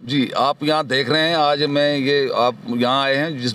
जी, आप यहाँ देख रहे हैं, आज मैं ये आप यहाँ आए हैं जिस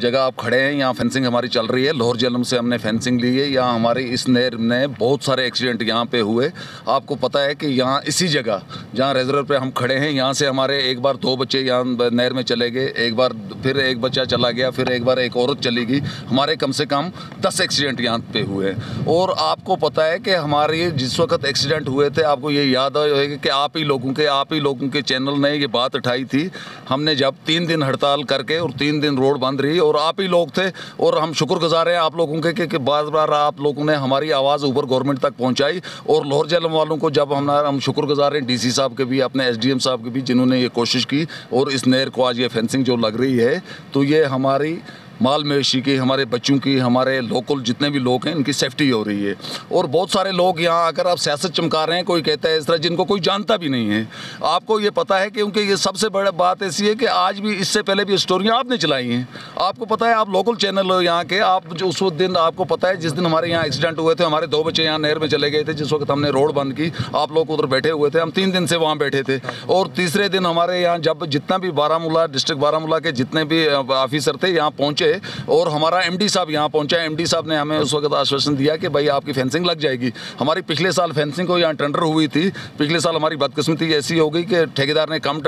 जगह आप खड़े हैं, यहाँ फेंसिंग हमारी चल रही है। लोअर झेलम से हमने फेंसिंग ली है। यहाँ हमारी इस नहर में बहुत सारे एक्सीडेंट यहाँ पे हुए। आपको पता है कि यहाँ इसी जगह जहाँ रिजर्वर पे हम खड़े हैं, यहाँ से हमारे एक बार 2 बच्चे यहाँ नहर में चले गए, एक बार फिर एक बच्चा चला गया, फिर एक बार एक औरत चली गई। हमारे कम से कम 10 एक्सीडेंट यहाँ पे हुए। और आपको पता है कि हमारे जिस वक्त एक्सीडेंट हुए थे, आपको ये याद होगा कि आप ही लोगों के चैनल ने ये बात उठाई थी। हमने जब 3 दिन हड़ताल करके और 3 दिन रोड बंद रही और आप ही लोग थे, और हम शुक्रगुजार हैं आप लोगों के कि बार बार आप लोगों ने हमारी आवाज़ ऊपर गवर्नमेंट तक पहुंचाई। और लोअर झेलम वालों को जब हम शुक्रगुजार हैं, डीसी साहब के भी, अपने एसडीएम साहब के भी, जिन्होंने ये कोशिश की। और इस नहर को आज ये फेंसिंग जो लग रही है, तो ये हमारी माल मवेशी की, हमारे बच्चों की, हमारे लोकल जितने भी लोग हैं, इनकी सेफ्टी हो रही है। और बहुत सारे लोग यहाँ आकर आप सियासत चमका रहे हैं, कोई कहता है इस तरह, जिनको कोई जानता भी नहीं है। आपको ये पता है क्योंकि ये सबसे बड़ी बात ऐसी है कि आज भी, इससे पहले भी स्टोरियाँ आपने चलाई हैं। आपको पता है, आप लोकल चैनल हो यहाँ के, आप जो उस दिन आपको पता है जिस दिन हमारे यहाँ एक्सीडेंट हुए थे, हमारे 2 बच्चे यहाँ नहर में चले गए थे, जिस वक्त हमने रोड बंद की, आप लोग उधर बैठे हुए थे। हम 3 दिन से वहाँ बैठे थे। और तीसरे दिन हमारे यहाँ जब जितना भी बारामूला डिस्ट्रिक्ट बारामूला के जितने भी ऑफिसर थे यहाँ पहुँचे, और हमारा एमडी साहब यहाँ पहुंचा। एमडी साहब ने हमें उस वक्त आश्वासन दिया कि भाई आपकी फेंसिंग लग जाएगी। हमारी पिछले साल फेंसिंग को यहाँ टेंडर हुई थी। पिछले साल हमारी बदकिस्मती ऐसी हो गई कि ठेकेदार ने कम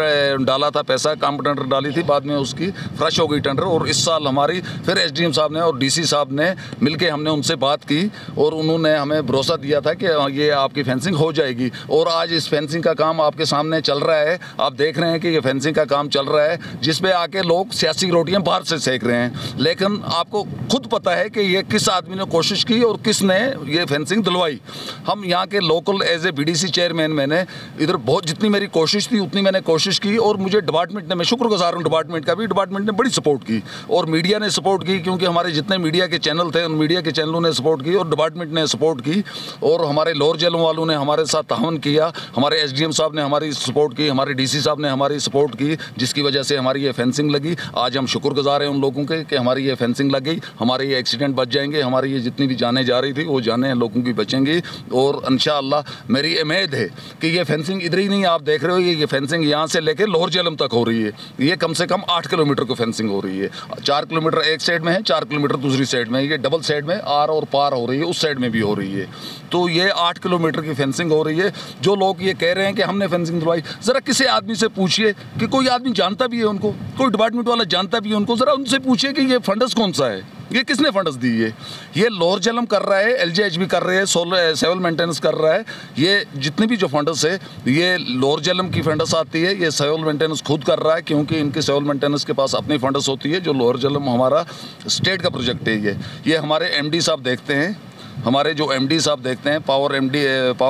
डाला था पैसा, कम टेंडर डाली थी, बाद में उसकी फ्रेश हो गई टेंडर। और इस साल हमारी फिर एसडीएम साहब ने और डीसी साहब ने मिलकर हमने उनसे बात की और उन्होंने हमें भरोसा दिया था कि ये आपकी फेंसिंग हो जाएगी। और आज इस फेंसिंग का काम आपके सामने चल रहा है। आप देख रहे हैं कि ये फेंसिंग का काम चल रहा है, जिसपे आके लोग सियासी रोटियां बाहर से सेक रहे हैं। लेकिन आपको खुद पता है कि ये किस आदमी ने कोशिश की और किसने ये फेंसिंग दिलवाई। हम यहाँ के local as a BDC chairman, मैंने इधर बहुत जितनी मेरी कोशिश थी उतनी मैंने कोशिश की। और मुझे डिपार्टमेंट ने, मैं शुक्रगुजार हूँ डिपार्टमेंट का भी, डिपार्टमेंट ने बड़ी सपोर्ट की और मीडिया ने सपोर्ट की, क्योंकि हमारे जितने मीडिया के चैनल थे उन मीडिया के चैनलों ने सपोर्ट की और डिपार्टमेंट ने सपोर्ट की। और हमारे लोअर झेलम वालों ने हमारे साथ ताउन किया, हमारे एसडीएम साहब ने हमारी सपोर्ट की, हमारे डीसी साहब ने हमारी सपोर्ट की, जिसकी वजह से हमारी ये फेंसिंग लगी। आज हम शुक्रगुजार हैं उन लोगों के कि हमारी ये फेंसिंग लग गई, हमारे ये एक्सीडेंट बच जाएंगे, हमारी ये जितनी भी जानें जा रही थी वो जानें लोगों की बचेंगी। और इंशाअल्लाह मेरी उम्मीद है कि ये फेंसिंग इधर ही नहीं, आप देख रहे हो ये फेंसिंग यहाँ से लेकर लोअर झेलम तक हो रही है। ये कम से कम 8 किलोमीटर की फेंसिंग हो रही है। 4 किलोमीटर एक साइड में है, 4 किलोमीटर दूसरी साइड में, ये डबल साइड में आर और पार हो रही है, उस साइड में भी हो रही है। तो ये 8 किलोमीटर की फेंसिंग हो रही है। जो लोग ये कह रहे हैं कि हमने फेंसिंग दिलवाई, ज़रा किसी आदमी से पूछिए कि कोई आदमी जानता भी है उनको, कोई डिपार्टमेंट वाला जानता भी है उनको, ज़रा उनसे पूछिए कि ये फंडस कौन सा है, ये किसने फंडस दी है। ये लोअर झेलम कर रहा है, एलजीएच भी कर रहे हैं, सिविल मेंटेनेंस कर रहा है। ये जितनी भी जो फंडस है, ये लोअर झेलम की फंडस आती है, ये सिविल मेंटेनेंस खुद कर रहा है, क्योंकि इनके सिविल मेंटेनेंस के पास अपनी फंडस होती है। जो लोअर झेलम हमारा स्टेट का प्रोजेक्ट है, ये हमारे एमडी साहब देखते हैं, हमारे जो एमडी साहब देखते हैं, पावर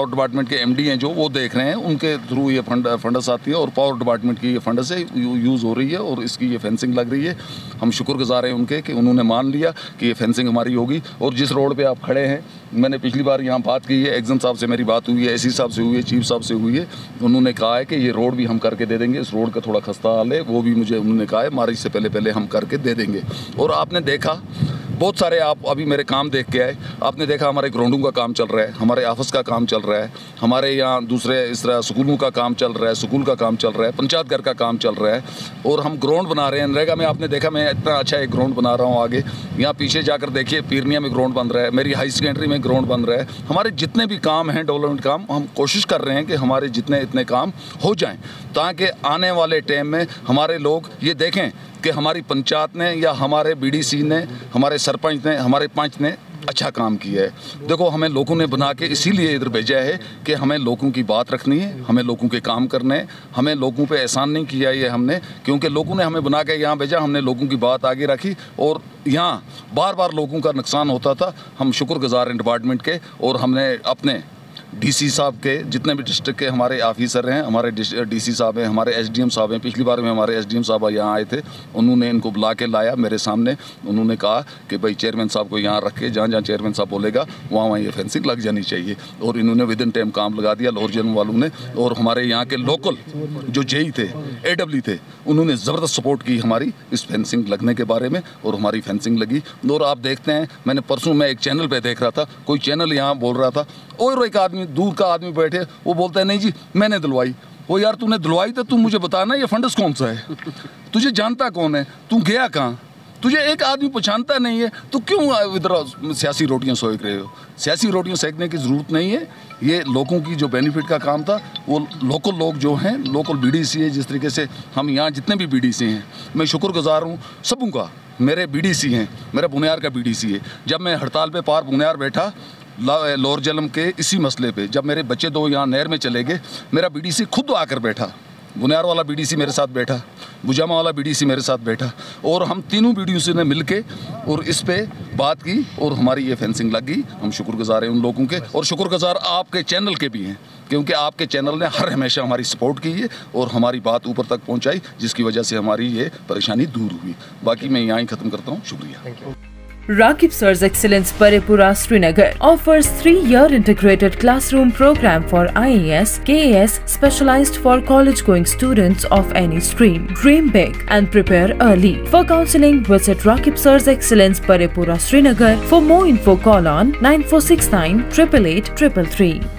डिपार्टमेंट के एमडी हैं जो, वो देख रहे हैं, उनके थ्रू ये फंडस आती है और पावर डिपार्टमेंट की ये फंडस है यूज़ हो रही है और इसकी ये फेंसिंग लग रही है। हम शुक्रगुजार हैं उनके कि उन्होंने मान लिया कि ये फेंसिंग हमारी होगी। और जिस रोड पे आप खड़े हैं, मैंने पिछली बार यहाँ बात की है, एग्जम साहब से मेरी बात हुई है, एसी साहब से हुई है, चीफ साहब से हुई है। उन्होंने कहा है कि ये रोड भी हम करके दे देंगे। इस रोड का थोड़ा खस्ता हाल है, वो भी मुझे उन्होंने कहा है मार्च से पहले हम करके दे देंगे। और आपने देखा बहुत सारे, आप अभी मेरे काम देख के आए, आपने देखा हमारे ग्राउंडों का काम चल रहा है, हमारे ऑफिस का काम चल रहा है, हमारे यहाँ दूसरे इस तरह स्कूलों का काम चल रहा है, स्कूल का काम चल रहा है, पंचायत घर का काम चल रहा है। और हम ग्राउंड बना रहे हैं नरेगा में। आपने देखा मैं इतना अच्छा एक ग्राउंड बना रहा हूँ आगे, यहाँ पीछे जाकर देखिए पीरनिया में ग्राउंड बन रहा है, मेरी हाई सेकेंडरी में ग्राउंड बन रहा है। हमारे जितने भी काम हैं डेवलपमेंट काम, हम कोशिश कर रहे हैं कि हमारे जितने इतने काम हो जाएँ, ताकि आने वाले टाइम में हमारे लोग ये देखें कि हमारी पंचायत ने या हमारे बीडीसी ने, हमारे सरपंच ने, हमारे पंच ने अच्छा काम किया है। देखो, हमें लोगों ने बना के इसीलिए इधर भेजा है कि हमें लोगों की बात रखनी है, हमें लोगों के काम करने हैं, हमें लोगों पे एहसान नहीं किया ये हमने, क्योंकि लोगों ने हमें बना के यहाँ भेजा, हमने लोगों की बात आगे रखी और यहाँ बार बार लोगों का नुकसान होता था। हम शुक्रगुजार हैं डिपार्टमेंट के और हमने अपने डीसी साहब के, जितने भी डिस्ट्रिक्ट के हमारे ऑफिसर हैं, हमारे डीसी साहब हैं, हमारे एसडीएम साहब हैं। पिछली बार में हमारे एसडीएम साहब यहाँ आए थे, उन्होंने इनको बुला के लाया मेरे सामने। उन्होंने कहा कि भाई चेयरमैन साहब को यहाँ रख के, जहाँ जहाँ चेयरमैन साहब बोलेगा वहाँ ये फेंसिंग लग जानी चाहिए। और इन्होंने विद इन टाइम काम लगा दिया लोअर झेलम वालों ने। और हमारे यहाँ के लोकल जो जेई थे, एडब्ल्यू थे, उन्होंने ज़बरदस्त सपोर्ट की हमारी इस फेंसिंग लगने के बारे में और हमारी फेंसिंग लगी। और आप देखते हैं, मैंने परसों मैं एक चैनल पे देख रहा था, कोई चैनल यहाँ बोल रहा था और एक आदमी, दूर का आदमी बैठे, वो बोलता है नहीं जी मैंने दिलवाई। वो यार तूने दिलवाई तो तू मुझे बताना ये फंडस कौन सा है, तुझे जानता कौन है, तू गया कहाँ, तुझे एक आदमी पहचानता नहीं है, तो क्यों इधर सियासी रोटियां सेक रहे हो? सियासी रोटियां सेकने की ज़रूरत नहीं है। ये लोगों की जो बेनिफिट का काम था, वो लोकल लोग जो हैं, लोकल बीडीसी है, जिस तरीके से हम यहाँ जितने भी बीडीसी हैं, मैं शुक्रगुजार हूँ सबों का। मेरे बीडीसी हैं, मेरा बुनियार का बीडीसी है। जब मैं हड़ताल पे पार बुनियार बैठा लोअर झेलम के इसी मसले पे, जब मेरे बच्चे 2 यहाँ नहर में चले गए, मेरा बीडीसी खुद आकर बैठा, बुनियार वाला बीडीसी मेरे साथ बैठा, बुजामा वाला बीडीसी मेरे साथ बैठा, और हम तीनों बीडीसी ने मिलके और इस पे बात की और हमारी ये फेंसिंग लग गई। हम शुक्रगुजार हैं उन लोगों के, और शुक्रगुजार आपके चैनल के भी हैं, क्योंकि आपके चैनल ने हर हमेशा हमारी सपोर्ट की है और हमारी बात ऊपर तक पहुंचाई, जिसकी वजह से हमारी ये परेशानी दूर हुई। बाकी मैं यहाँ ही ख़त्म करता हूँ, शुक्रिया। Rakib Sir's Excellence Parepura Srinagar offers 3-year integrated classroom program for IAS, KAS specialized for college-going students of any stream. Dream big and prepare early. For counseling, visit Rakib Sir's Excellence Parepura Srinagar. For more info, call on 9469 888 333.